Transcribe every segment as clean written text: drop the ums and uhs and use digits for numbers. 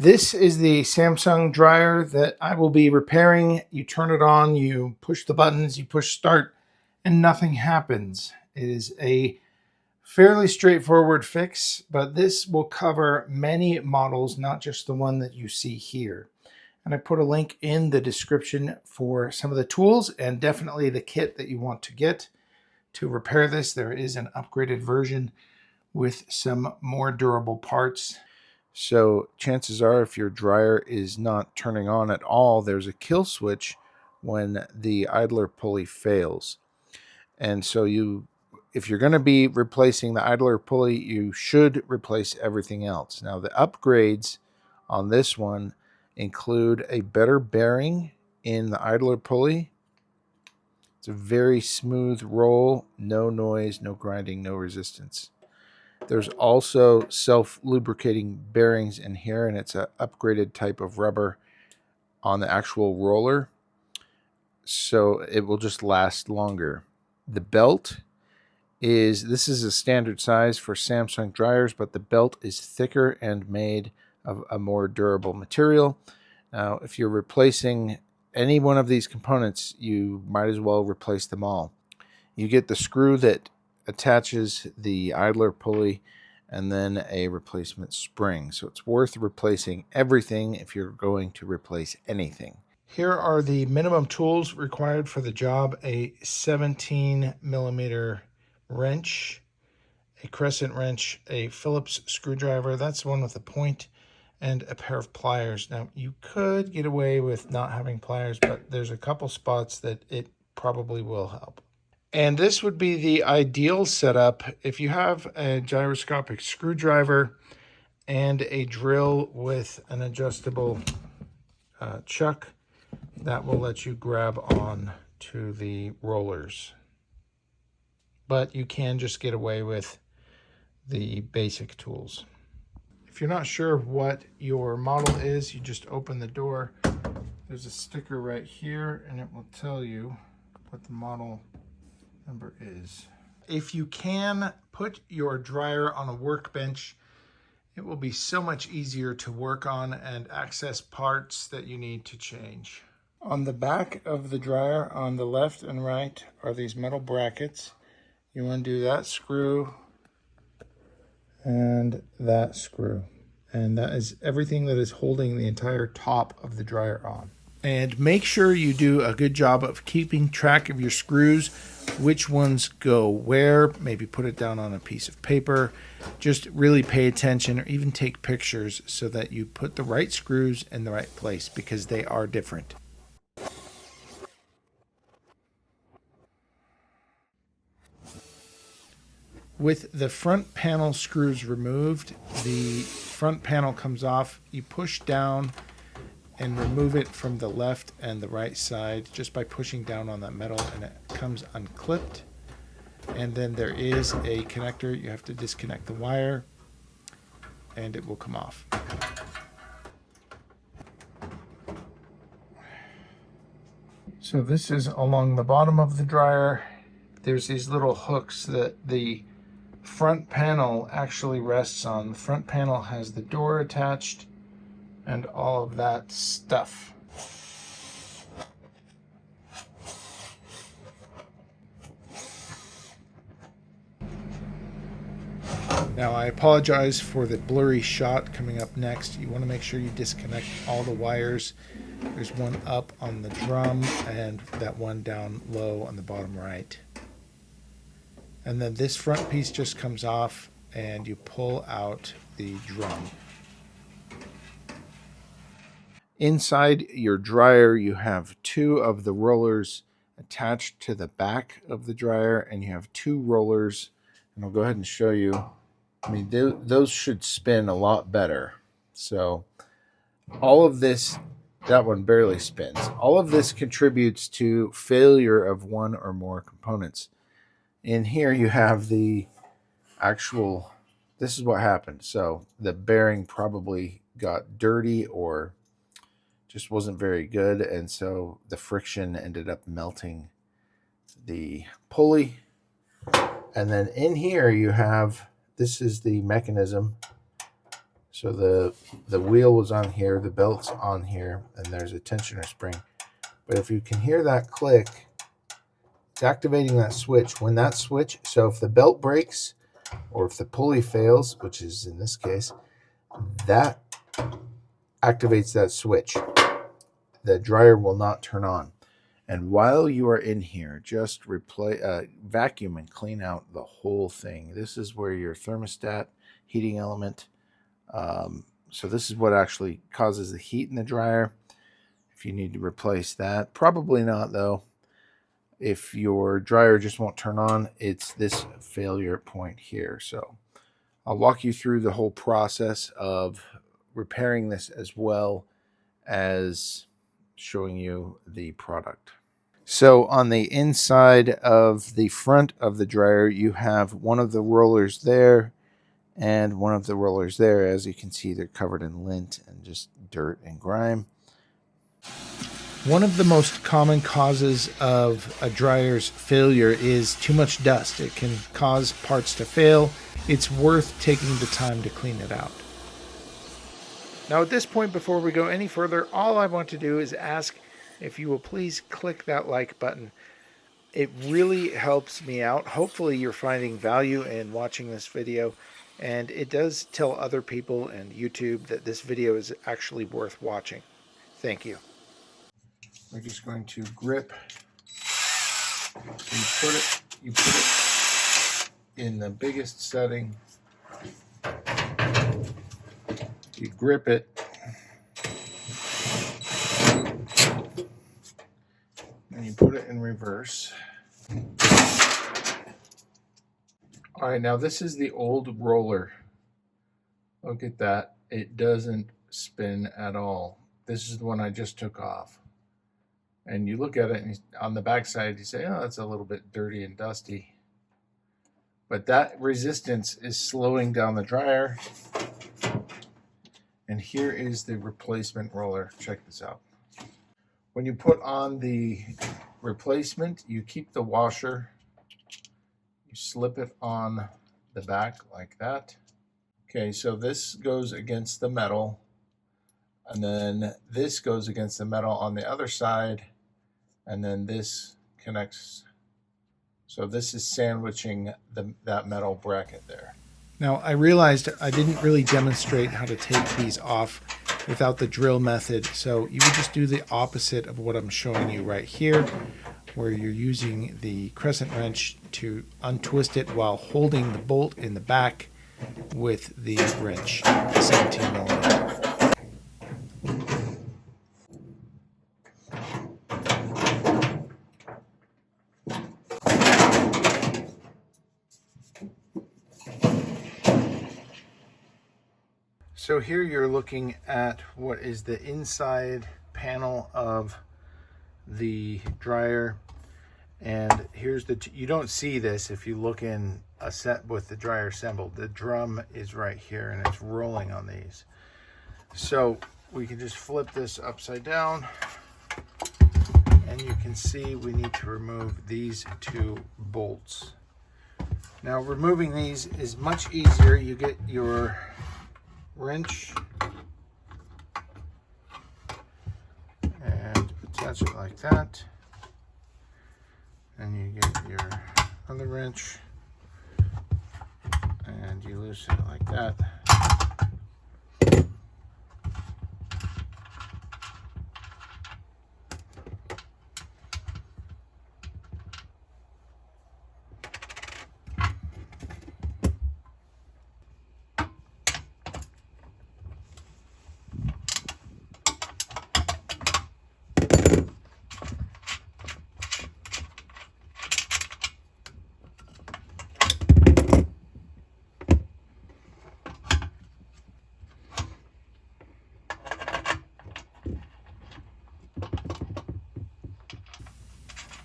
This is the Samsung dryer that I will be repairing. You turn it on, you push the buttons, you push start, and nothing happens. It is a fairly straightforward fix, but this will cover many models, not just the one that you see here. And I put a link in the description for some of the tools and definitely the kit that you want to get to repair this. There is an upgraded version with some more durable parts. So chances are, if your dryer is not turning on at all, there's a kill switch when the idler pulley fails. And so if you're going to be replacing the idler pulley, you should replace everything else. Now, the upgrades on this one include a better bearing in the idler pulley. It's a very smooth roll, no noise, no grinding, no resistance. There's also self-lubricating bearings in here, and it's an upgraded type of rubber on the actual roller, so it will just last longer. The belt this is a standard size for Samsung dryers, but the belt is thicker and made of a more durable material. Now, if you're replacing any one of these components, you might as well replace them all. You get the screw that attaches the idler pulley and then a replacement spring. So it's worth replacing everything if you're going to replace anything. Here are the minimum tools required for the job: a 17mm wrench, a crescent wrench, a Phillips screwdriver, that's the one with the point, and a pair of pliers. Now, you could get away with not having pliers, but there's a couple spots that it probably will help. And this would be the ideal setup if you have a gyroscopic screwdriver and a drill with an adjustable chuck that will let you grab on to the rollers. But you can just get away with the basic tools. If you're not sure what your model is, you just open the door. There's a sticker right here, and it will tell you what the model number is. If you can put your dryer on a workbench, it will be so much easier to work on and access parts that you need to change. On the back of the dryer, on the left and right, are these metal brackets. You want to do that screw and that screw. And that is everything that is holding the entire top of the dryer on. And make sure you do a good job of keeping track of your screws, which ones go where. Maybe put it down on a piece of paper. Just really pay attention, or even take pictures so that you put the right screws in the right place, because they are different. With the front panel screws removed, the front panel comes off. You push down and remove it from the left and the right side just by pushing down on that metal, and it comes unclipped. And then there is a connector. You have to disconnect the wire and it will come off. So this is along the bottom of the dryer. There's these little hooks that the front panel actually rests on. The front panel has the door attached and all of that stuff. Now, I apologize for the blurry shot coming up next. You want to make sure you disconnect all the wires. There's one up on the drum and that one down low on the bottom right. And then this front piece just comes off and you pull out the drum. Inside your dryer, you have two of the rollers attached to the back of the dryer, and you have two rollers, and I'll go ahead and show you. I mean, those should spin a lot better. So all of this, that one barely spins. All of this contributes to failure of one or more components. In here you have the actual, this is what happened. So the bearing probably got dirty or just wasn't very good, and so the friction ended up melting the pulley. And then in here you have, this is the mechanism. So the wheel was on here, the belt's on here, and there's a tensioner spring. But if you can hear that click, it's activating that switch. When that switch, so if the belt breaks or if the pulley fails, which is in this case, that activates that switch. The dryer will not turn on. And while you are in here, just vacuum and clean out the whole thing. This is where your thermostat heating element. So this is what actually causes the heat in the dryer. If you need to replace that, probably not though. If your dryer just won't turn on, it's this failure point here. So I'll walk you through the whole process of repairing this as well as showing you the product. So on the inside of the front of the dryer, you have one of the rollers there and one of the rollers there. As you can see, they're covered in lint and just dirt and grime. One of the most common causes of a dryer's failure is too much dust. It can cause parts to fail. It's worth taking the time to clean it out. Now at this point, before we go any further, all I want to do is ask if you will please click that like button. It really helps me out. Hopefully you're finding value in watching this video, and it does tell other people and YouTube that this video is actually worth watching. Thank you. We're just going to grip. So you put it in the biggest setting. You grip it. And you put it in reverse. All right, now this is the old roller. Look at that. It doesn't spin at all. This is the one I just took off. And you look at it, and on the back side, you say, oh, that's a little bit dirty and dusty. But that resistance is slowing down the dryer. And here is the replacement roller. Check this out. When you put on the replacement, you keep the washer. You slip it on the back like that. Okay, so this goes against the metal. And then this goes against the metal on the other side. And then this connects. So this is sandwiching that metal bracket there. Now I realized I didn't really demonstrate how to take these off without the drill method. So you would just do the opposite of what I'm showing you right here, where you're using the crescent wrench to untwist it while holding the bolt in the back with the wrench, 17mm. So here you're looking at what is the inside panel of the dryer, and here's you don't see this if you look in a set with the dryer assembled. The drum is right here and it's rolling on these. So we can just flip this upside down, and you can see we need to remove these two bolts. Now removing these is much easier. You get your wrench and attach it like that, and you get your other wrench and you loosen it like that.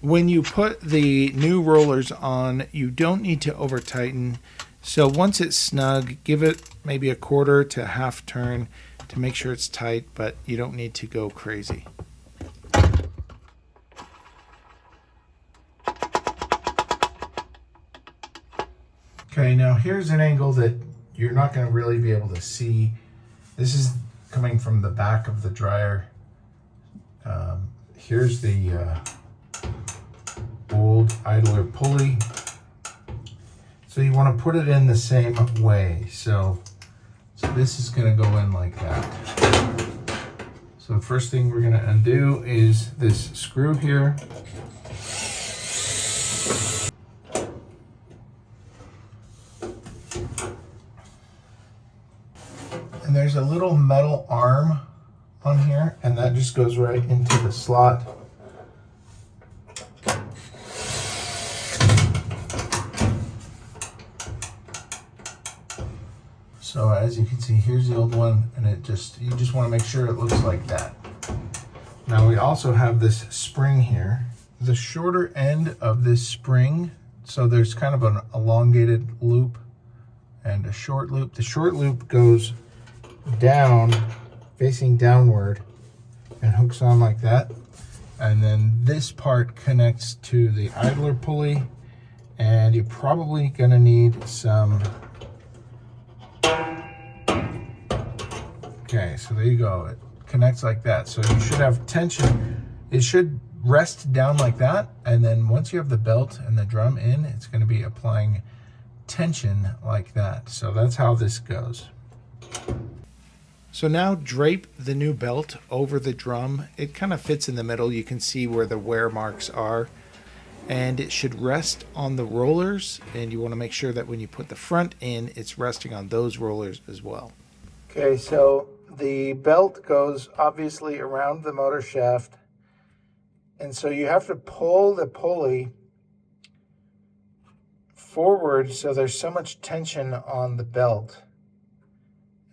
When you put the new rollers on, you don't need to over tighten. So once it's snug, give it maybe a quarter to half turn to make sure it's tight, but you don't need to go crazy. Okay, now here's an angle that you're not going to really be able to see This is coming from the back of the dryer. Here's the old idler pulley. So you want to put it in the same way. So this is going to go in like that. So the first thing we're going to undo is this screw here. And there's a little metal arm on here, and that just goes right into the slot. So as you can see, here's the old one, and you just want to make sure it looks like that. Now we also have this spring here. The shorter end of this spring, so there's kind of an elongated loop and a short loop. The short loop goes down, facing downward, and hooks on like that. And then this part connects to the idler pulley, and you're probably gonna need some. Okay, so there you go. It connects like that. So you should have tension. It should rest down like that, and then once you have the belt and the drum in, it's gonna be applying tension like that. So that's how this goes. So now drape the new belt over the drum. It kind of fits in the middle. You can see where the wear marks are. And it should rest on the rollers. And you want to make sure that when you put the front in, it's resting on those rollers as well. Okay, so the belt goes obviously around the motor shaft. And so you have to pull the pulley forward so there's so much tension on the belt.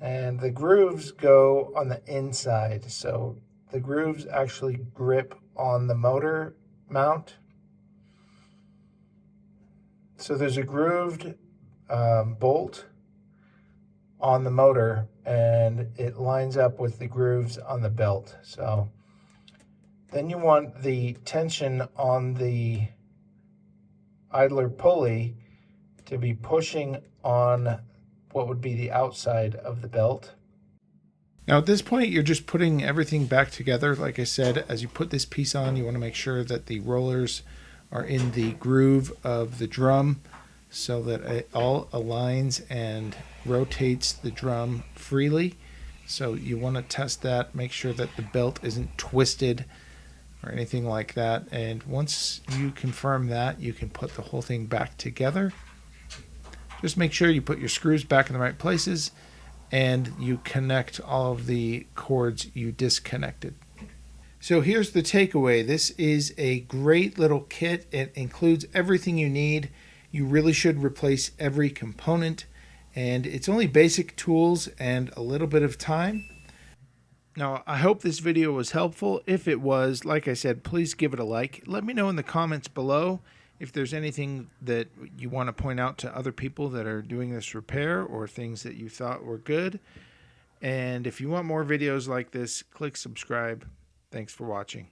And the grooves go on the inside, so the grooves actually grip on the motor mount. So there's a grooved bolt on the motor, and it lines up with the grooves on the belt. So then you want the tension on the idler pulley to be pushing on what would be the outside of the belt. Now at this point, you're just putting everything back together. Like I said, as you put this piece on, you want to make sure that the rollers are in the groove of the drum so that it all aligns and rotates the drum freely. So you want to test that, make sure that the belt isn't twisted or anything like that. And once you confirm that, you can put the whole thing back together. Just make sure you put your screws back in the right places and you connect all of the cords you disconnected. So here's the takeaway. This is a great little kit. It includes everything you need. You really should replace every component, and it's only basic tools and a little bit of time. Now, I hope this video was helpful. If it was, like I said, please give it a like. Let me know in the comments below if there's anything that you want to point out to other people that are doing this repair or things that you thought were good. And if you want more videos like this, click subscribe. Thanks for watching.